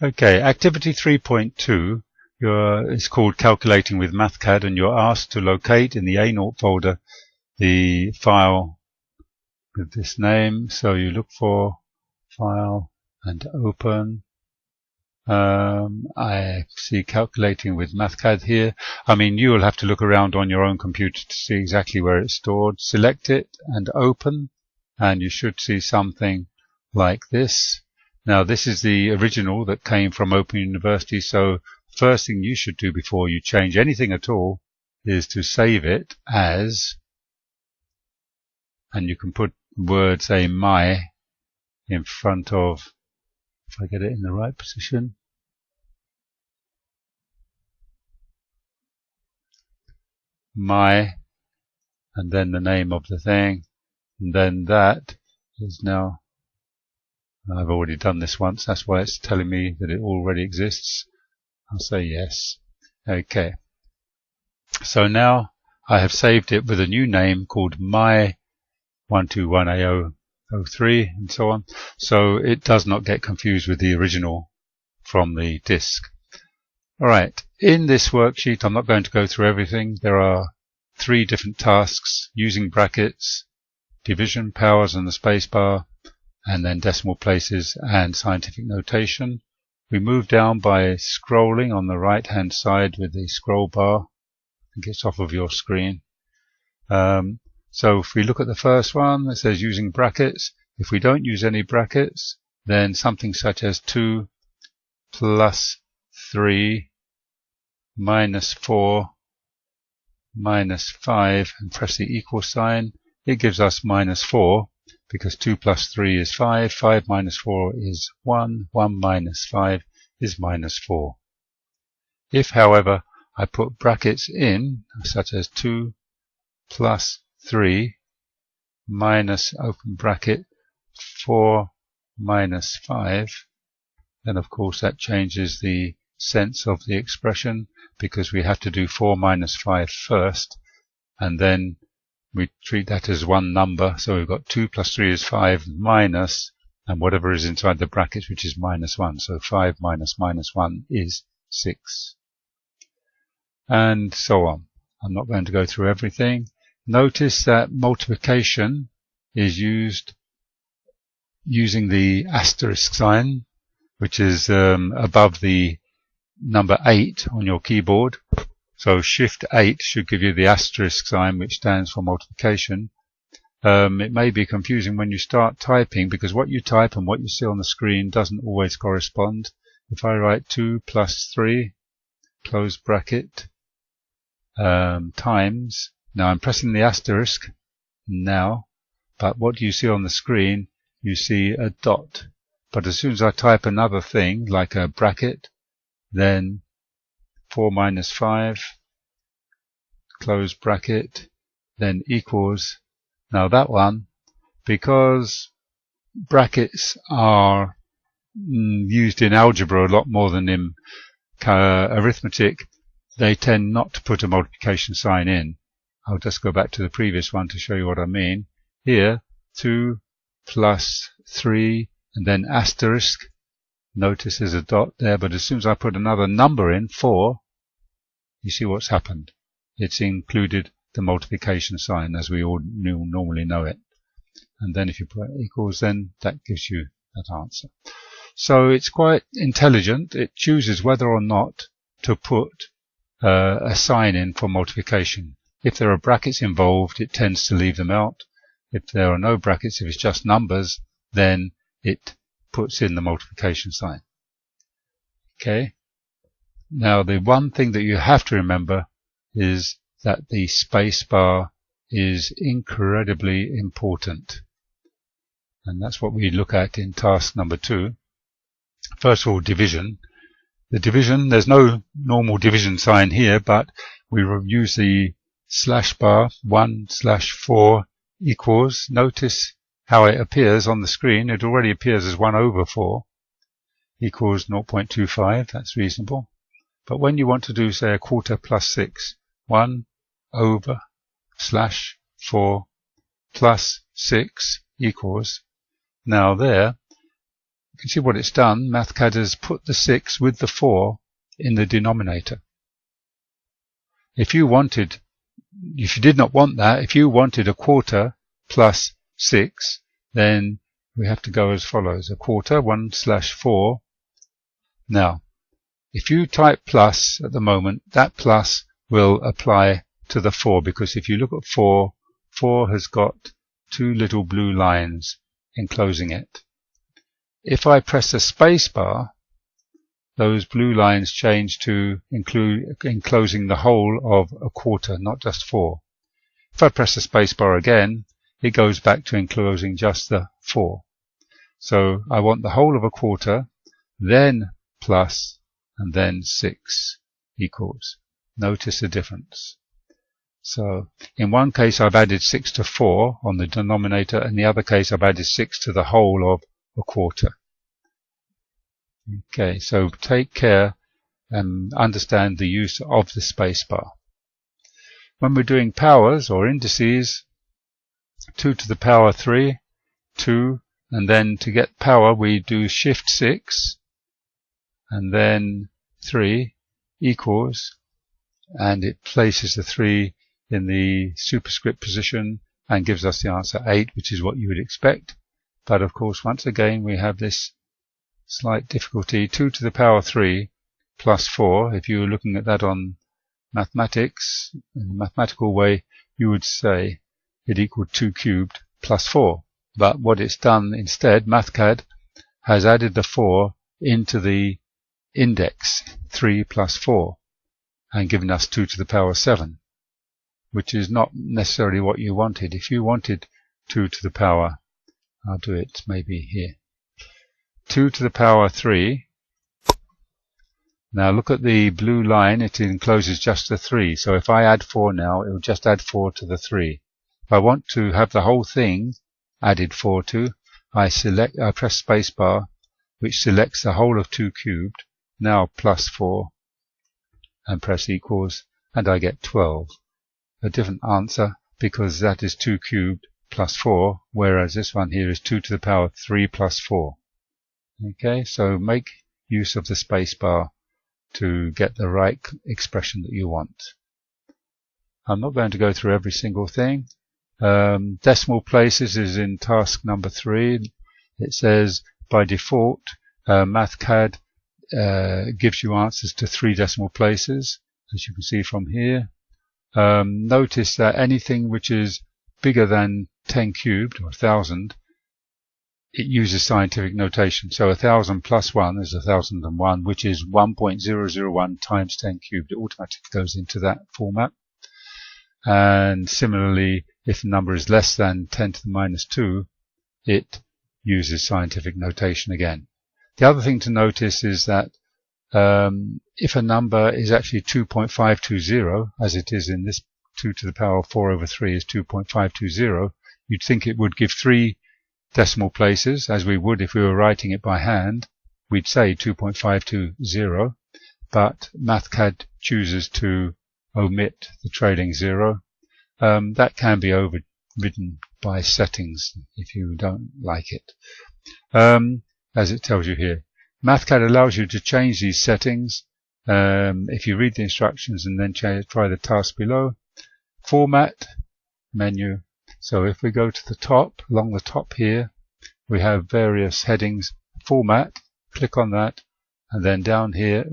Okay, activity 3.2 is called Calculating with Mathcad, and you're asked to locate in the A0 folder the file with this name. So you look for File and Open. I see Calculating with Mathcad here. I mean, you will have to look around on your own computer to see exactly where it's stored. Select it and open, and you should see something like this. Now, this is the original that came from Open University, so first thing you should do before you change anything at all is to save it as, and you can put the word, say, my, in front of, if I get it in the right position, my, and then the name of the thing, and then that is now, I've already done this once, that's why it's telling me that it already exists. I'll say yes. Okay. So now I have saved it with a new name called my121A003 and so on, so it does not get confused with the original from the disk. Alright, in this worksheet I'm not going to go through everything. There are 3 different tasks: using brackets, division, powers and the spacebar, and then decimal places and scientific notation. We move down by scrolling on the right hand side with the scroll bar. I think it's off of your screen. So if we look at the first one, it says using brackets. If we don't use any brackets, then something such as 2 plus 3 minus 4 minus 5 and press the equal sign, it gives us minus 4. Because 2 plus 3 is 5, 5 minus 4 is 1, 1 minus 5 is minus 4. If, however, I put brackets in, such as 2 plus 3 minus, open bracket, 4 minus 5, then of course that changes the sense of the expression, because we have to do 4 minus 5 first, and then we treat that as one number. So we've got 2 plus 3 is 5 minus, and whatever is inside the brackets, which is minus 1. So 5 minus minus 1 is 6. And so on. I'm not going to go through everything. Notice that multiplication is used using the asterisk sign, which is above the number 8 on your keyboard. So Shift 8 should give you the asterisk sign, which stands for multiplication. It may be confusing when you start typing, because what you type and what you see on the screen doesn't always correspond. If I write 2 plus 3, close bracket, times, now I'm pressing the asterisk now, but what do you see on the screen? You see a dot. But as soon as I type another thing, like a bracket, then 4 minus 5, close bracket, then equals. Now that one, because brackets are used in algebra a lot more than in arithmetic, they tend not to put a multiplication sign in. I'll just go back to the previous one to show you what I mean. Here, 2 plus 3, and then asterisk. Notice there's a dot there, but as soon as I put another number in, 4, you see what's happened. It's included the multiplication sign as we all normally know it. And then if you put equals, then that gives you that answer. So it's quite intelligent. It chooses whether or not to put a sign in for multiplication. If there are brackets involved, it tends to leave them out. If there are no brackets, if it's just numbers, then it puts in the multiplication sign. Okay. Now the one thing that you have to remember is that the space bar is incredibly important. And that's what we look at in task number 2. First of all, division. The division, there's no normal division sign here, but we will use the slash bar, 1/4 equals. Notice how it appears on the screen. It already appears as 1 over 4 equals 0.25. That's reasonable. But when you want to do, say, a quarter plus 6, 1 over /4 plus 6 equals. Now there, can see what it's done. Mathcad has put the 6 with the 4 in the denominator. If you did not want that, if you wanted a quarter plus 6, then we have to go as follows. A quarter, 1/4. Now, if you type plus at the moment, that plus will apply to the 4, because if you look at 4, 4 has got 2 little blue lines enclosing it. If I press the space bar, those blue lines change to enclosing the whole of a quarter, not just 4. If I press the space bar again, it goes back to enclosing just the 4. So I want the whole of a quarter, then plus, and then 6 equals. Notice the difference. So in one case I've added 6 to 4 on the denominator, and in the other case I've added 6 to the whole of a quarter. Okay, so take care and understand the use of the space bar. When we're doing powers or indices, 2 to the power 3, 2, and then to get power we do shift 6, and then 3 equals, and it places the 3 in the superscript position and gives us the answer 8, which is what you would expect. But of course, once again, we have this slight difficulty. 2 to the power 3 plus 4, if you were looking at that on mathematics, in a mathematical way, you would say it equaled 2 cubed plus 4. But what it's done instead, Mathcad has added the 4 into the index 3 plus 4 and given us 2 to the power 7, which is not necessarily what you wanted. If you wanted 2 to the power, I'll do it maybe here, 2 to the power 3. Now look at the blue line, it encloses just the 3. So if I add 4 now, it will just add 4 to the 3. If I want to have the whole thing added 4 to, I press spacebar, which selects the whole of 2 cubed, now plus 4, and press equals, and I get 12. A different answer, because that is 2 cubed plus 4, whereas this one here is 2 to the power 3 plus 4. Okay, so make use of the spacebar to get the right expression that you want. I'm not going to go through every single thing. Decimal places is in task number 3. It says by default Mathcad gives you answers to 3 decimal places, as you can see from here. Notice that anything which is bigger than 10 cubed or 1000, it uses scientific notation. So 1000 plus 1 is 1001, which is 1.001 times 10 cubed. It automatically goes into that format. And similarly, if the number is less than 10 to the minus 2, it uses scientific notation again. The other thing to notice is that if a number is actually 2.520, as it is in this 2 to the power 4 over 3 is 2.520, you'd think it would give 3 decimal places, as we would if we were writing it by hand. We'd say 2.520, but Mathcad chooses to omit the trailing 0. That can be overridden by settings if you don't like it, as it tells you here. Mathcad allows you to change these settings if you read the instructions and then try the task below. Format, menu. So if we go to the top, along the top here, we have various headings. Format, click on that, and then down here,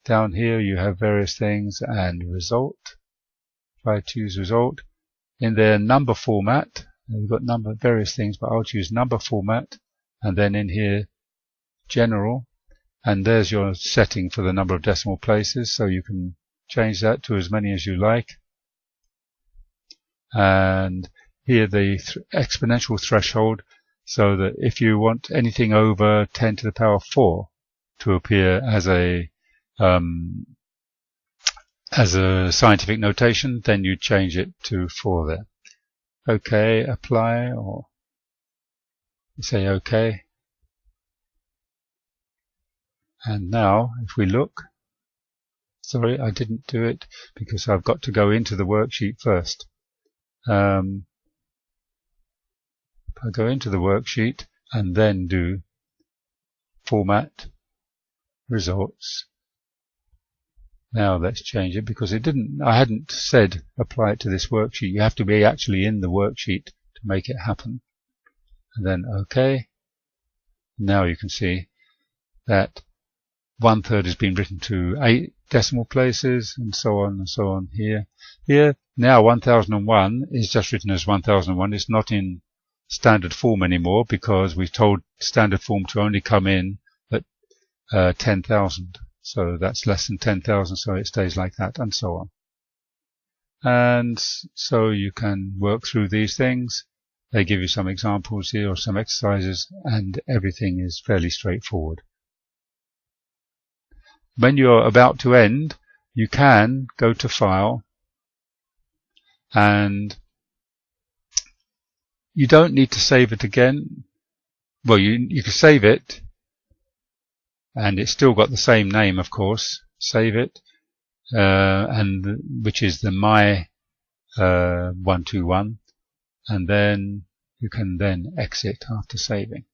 down here you have various things, and result. If I choose result, in their number format, we've got various things, but I'll choose number format, and then in here general, and there's your setting for the number of decimal places, so you can change that to as many as you like. And here the exponential threshold, so that if you want anything over 10 to the power 4 to appear as a scientific notation, then you change it to 4 there. OK, apply, or you say OK. And now, if we look, sorry, I didn't do it because I've got to go into the worksheet first. If I go into the worksheet and then do format, results. Now let's change it because I hadn't said apply it to this worksheet. You have to be actually in the worksheet to make it happen. And then OK. Now you can see that 1/3 has been written to 8 decimal places, and so on and so on here. Here, now 1001 is just written as 1001. It's not in standard form anymore because we've told standard form to only come in at 10,000. So that's less than 10,000, so it stays like that, and so on. And so you can work through these things. They give you some examples here or some exercises, and everything is fairly straightforward. When you're about to end, you can go to File, and you don't need to save it again. Well, you can save it, and it's still got the same name, of course. Save it, and which is the My 121, and then you can then exit after saving.